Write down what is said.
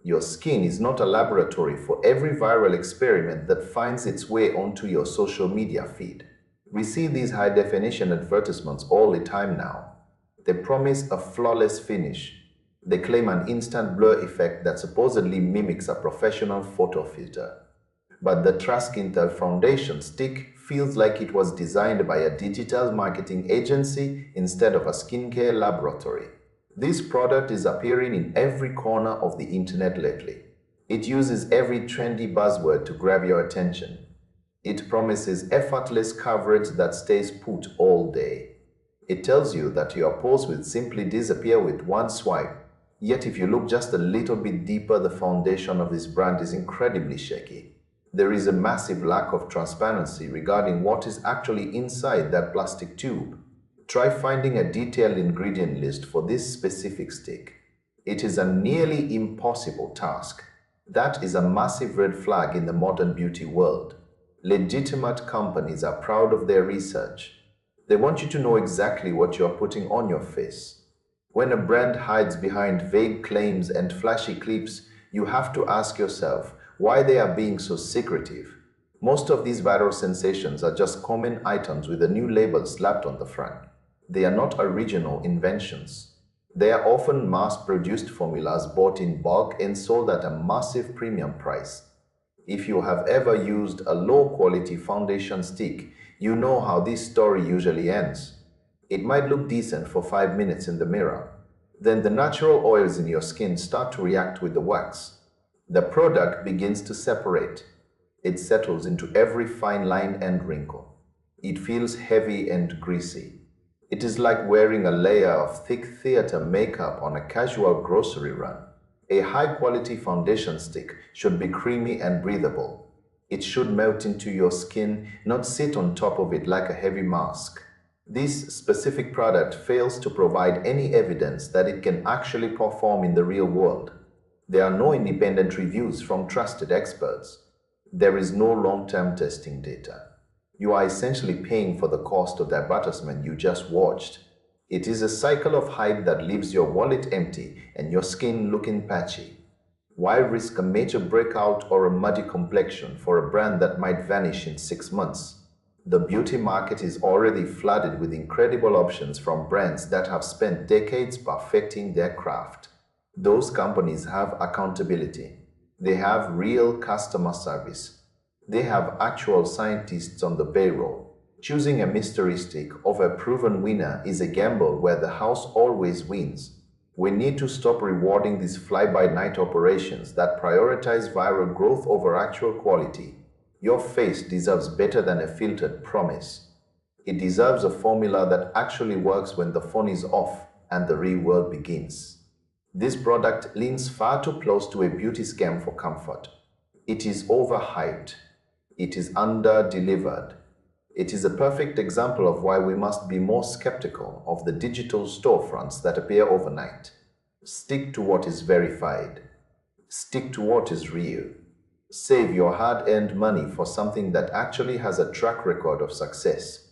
Your skin is not a laboratory for every viral experiment that finds its way onto your social media feed. We see these high-definition advertisements all the time now. They promise a flawless finish. They claim an instant blur effect that supposedly mimics a professional photo filter. But the Tryskintle Foundation Stick feels like it was designed by a digital marketing agency instead of a skincare laboratory. This product is appearing in every corner of the internet lately. It uses every trendy buzzword to grab your attention. It promises effortless coverage that stays put all day. It tells you that your pores will simply disappear with one swipe. Yet if you look just a little bit deeper, the foundation of this brand is incredibly shaky. There is a massive lack of transparency regarding what is actually inside that plastic tube. Try finding a detailed ingredient list for this specific stick. It is a nearly impossible task. That is a massive red flag in the modern beauty world. Legitimate companies are proud of their research. They want you to know exactly what you're putting on your face. When a brand hides behind vague claims and flashy clips, you have to ask yourself why they are being so secretive. Most of these viral sensations are just common items with a new label slapped on the front. They are not original inventions. They are often mass-produced formulas bought in bulk and sold at a massive premium price. If you have ever used a low-quality foundation stick, you know how this story usually ends. It might look decent for 5 minutes in the mirror. Then the natural oils in your skin start to react with the wax. The product begins to separate. It settles into every fine line and wrinkle. It feels heavy and greasy. It is like wearing a layer of thick theater makeup on a casual grocery run. A high-quality foundation stick should be creamy and breathable. It should melt into your skin, not sit on top of it like a heavy mask. This specific product fails to provide any evidence that it can actually perform in the real world. There are no independent reviews from trusted experts. There is no long-term testing data. You are essentially paying for the cost of the advertisement you just watched. It is a cycle of hype that leaves your wallet empty and your skin looking patchy. Why risk a major breakout or a muddy complexion for a brand that might vanish in 6 months? The beauty market is already flooded with incredible options from brands that have spent decades perfecting their craft. Those companies have accountability. They have real customer service. They have actual scientists on the payroll. Choosing a mystery stick over a proven winner is a gamble where the house always wins. We need to stop rewarding these fly-by-night operations that prioritize viral growth over actual quality. Your face deserves better than a filtered promise. It deserves a formula that actually works when the phone is off and the real world begins. This product leans far too close to a beauty scam for comfort. It is overhyped. It is under-delivered. It is a perfect example of why we must be more skeptical of the digital storefronts that appear overnight. Stick to what is verified. Stick to what is real. Save your hard-earned money for something that actually has a track record of success.